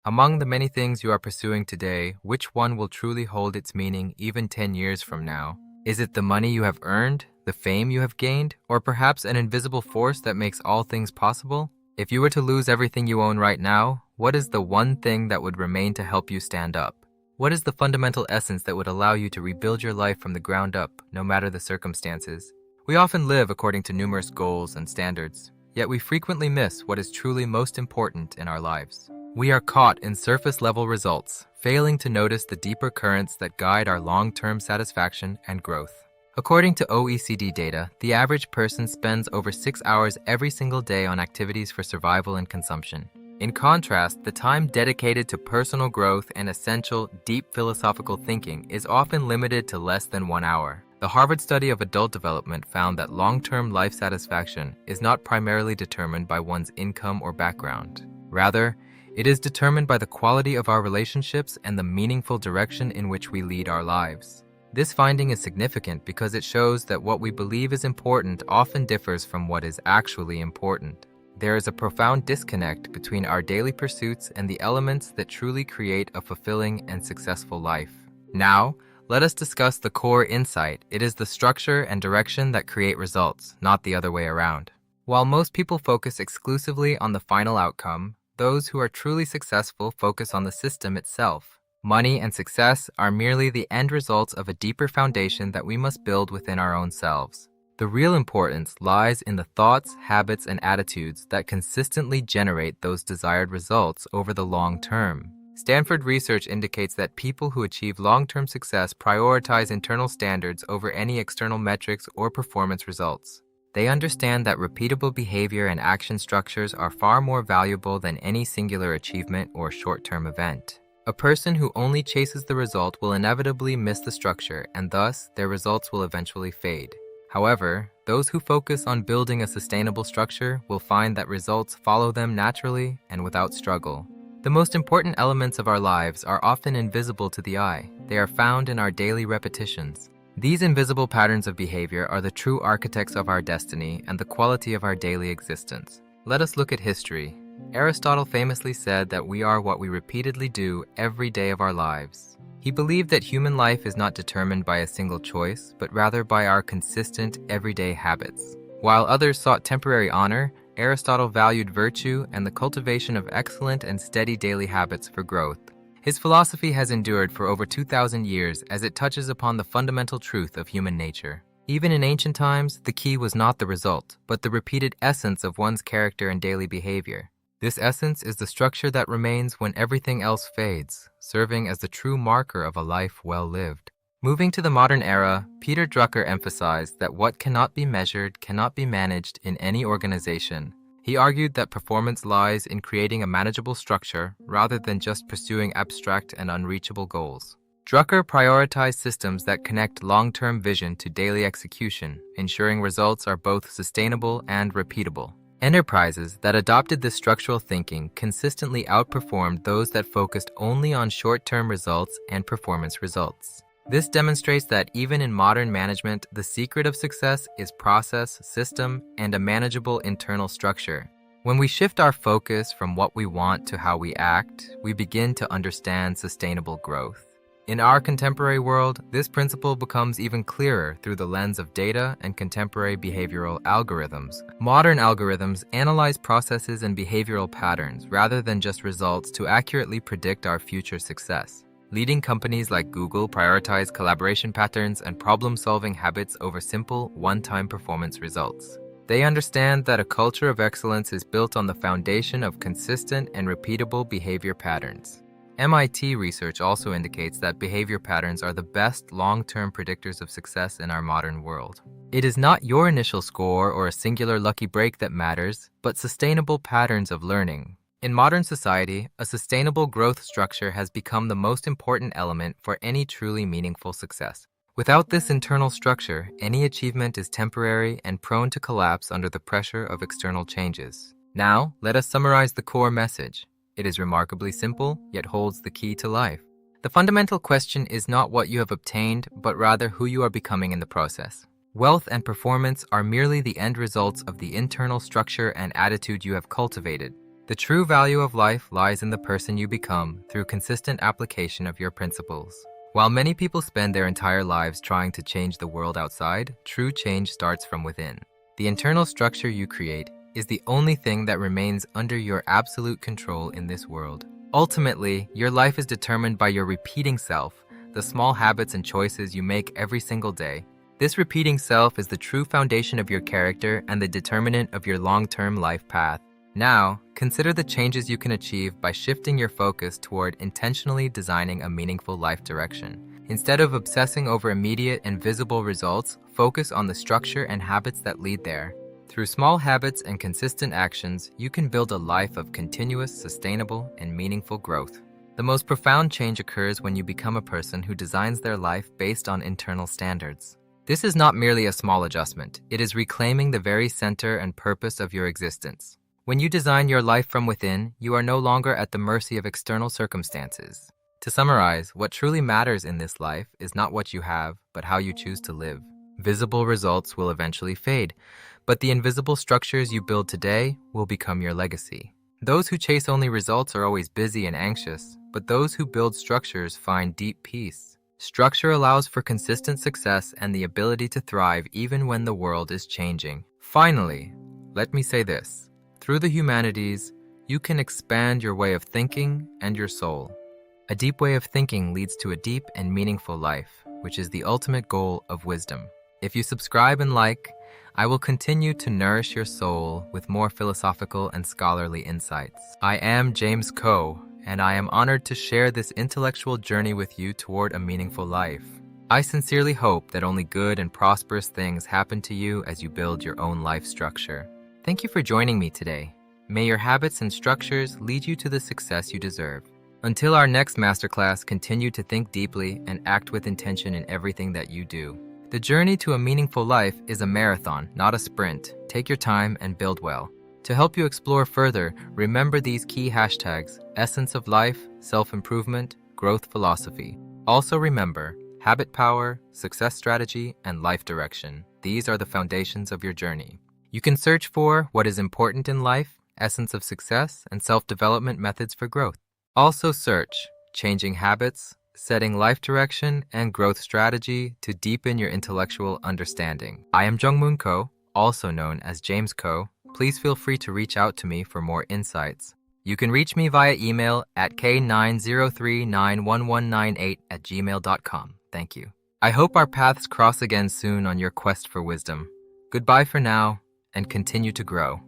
Among the many things you are pursuing today, which one will truly hold its meaning even 10 years from now? Is it the money you have earned, the fame you have gained, or perhaps an invisible force that makes all things possible? If you were to lose everything you own right now, what is the one thing that would remain to help you stand up? What is the fundamental essence that would allow you to rebuild your life from the ground up, no matter the circumstances? We often live according to numerous goals and standards, yet we frequently miss what is truly most important in our lives. We are caught in surface-level results, failing to notice the deeper currents that guide our long-term satisfaction and growth. According to OECD data, the average person spends over 6 hours every single day on activities for survival and consumption. In contrast, the time dedicated to personal growth and essential, deep philosophical thinking is often limited to less than 1 hour. The Harvard study of adult development found that long-term life satisfaction is not primarily determined by one's income or background. Rather, it is determined by the quality of our relationships and the meaningful direction in which we lead our lives. This finding is significant because it shows that what we believe is important often differs from what is actually important. There is a profound disconnect between our daily pursuits and the elements that truly create a fulfilling and successful life. Now, let us discuss the core insight. It is the structure and direction that create results, not the other way around. While most people focus exclusively on the final outcome, those who are truly successful focus on the system itself. Money and success are merely the end results of a deeper foundation that we must build within our own selves. The real importance lies in the thoughts, habits, and attitudes that consistently generate those desired results over the long term. Stanford research indicates that people who achieve long-term success prioritize internal standards over any external metrics or performance results. They understand that repeatable behavior and action structures are far more valuable than any singular achievement or short-term event. A person who only chases the result will inevitably miss the structure, and thus their results will eventually fade. However, those who focus on building a sustainable structure will find that results follow them naturally and without struggle. The most important elements of our lives are often invisible to the eye. They are found in our daily repetitions. These invisible patterns of behavior are the true architects of our destiny and the quality of our daily existence. Let us look at history. Aristotle famously said that we are what we repeatedly do every day of our lives. He believed that human life is not determined by a single choice, but rather by our consistent, everyday habits. While others sought temporary honor, Aristotle valued virtue and the cultivation of excellent and steady daily habits for growth. His philosophy has endured for over 2,000 years as it touches upon the fundamental truth of human nature. Even in ancient times, the key was not the result, but the repeated essence of one's character and daily behavior. This essence is the structure that remains when everything else fades, serving as the true marker of a life well lived. Moving to the modern era, Peter Drucker emphasized that what cannot be measured cannot be managed in any organization. He argued that performance lies in creating a manageable structure rather than just pursuing abstract and unreachable goals. Drucker prioritized systems that connect long-term vision to daily execution, ensuring results are both sustainable and repeatable. Enterprises that adopted this structural thinking consistently outperformed those that focused only on short-term results and performance results. This demonstrates that even in modern management, the secret of success is process, system, and a manageable internal structure. When we shift our focus from what we want to how we act, we begin to understand sustainable growth. In our contemporary world, this principle becomes even clearer through the lens of data and contemporary behavioral algorithms. Modern algorithms analyze processes and behavioral patterns rather than just results to accurately predict our future success. Leading companies like Google prioritize collaboration patterns and problem-solving habits over simple, one-time performance results. They understand that a culture of excellence is built on the foundation of consistent and repeatable behavior patterns. MIT research also indicates that behavior patterns are the best long-term predictors of success in our modern world. It is not your initial score or a singular lucky break that matters, but sustainable patterns of learning. In modern society, a sustainable growth structure has become the most important element for any truly meaningful success. Without this internal structure, any achievement is temporary and prone to collapse under the pressure of external changes. Now, let us summarize the core message. It is remarkably simple, yet holds the key to life. The fundamental question is not what you have obtained, but rather who you are becoming in the process. Wealth and performance are merely the end results of the internal structure and attitude you have cultivated. The true value of life lies in the person you become through consistent application of your principles. While many people spend their entire lives trying to change the world outside, true change starts from within. The internal structure you create is the only thing that remains under your absolute control in this world. Ultimately, your life is determined by your repeating self, the small habits and choices you make every single day. This repeating self is the true foundation of your character and the determinant of your long-term life path. Now, consider the changes you can achieve by shifting your focus toward intentionally designing a meaningful life direction. Instead of obsessing over immediate and visible results, focus on the structure and habits that lead there. Through small habits and consistent actions, you can build a life of continuous, sustainable, and meaningful growth. The most profound change occurs when you become a person who designs their life based on internal standards. This is not merely a small adjustment, it is reclaiming the very center and purpose of your existence. When you design your life from within, you are no longer at the mercy of external circumstances. To summarize, what truly matters in this life is not what you have, but how you choose to live. Visible results will eventually fade, but the invisible structures you build today will become your legacy. Those who chase only results are always busy and anxious, but those who build structures find deep peace. Structure allows for consistent success and the ability to thrive even when the world is changing. Finally, let me say this. Through the humanities, you can expand your way of thinking and your soul. A deep way of thinking leads to a deep and meaningful life, which is the ultimate goal of wisdom. If you subscribe and like, I will continue to nourish your soul with more philosophical and scholarly insights. I am James Coe, and I am honored to share this intellectual journey with you toward a meaningful life. I sincerely hope that only good and prosperous things happen to you as you build your own life structure. Thank you for joining me today. May your habits and structures lead you to the success you deserve. Until our next masterclass, continue to think deeply and act with intention in everything that you do. The journey to a meaningful life is a marathon, not a sprint. Take your time and build well. To help you explore further, remember these key hashtags: essence of life, self-improvement, growth philosophy. Also remember, habit power, success strategy, and life direction. These are the foundations of your journey. You can search for what is important in life, essence of success, and self-development methods for growth. Also search changing habits, setting life direction, and growth strategy to deepen your intellectual understanding. I am Jungmoon Ko, also known as James Ko. Please feel free to reach out to me for more insights. You can reach me via email at k903911198@gmail.com. Thank you. I hope our paths cross again soon on your quest for wisdom. Goodbye for now, and continue to grow.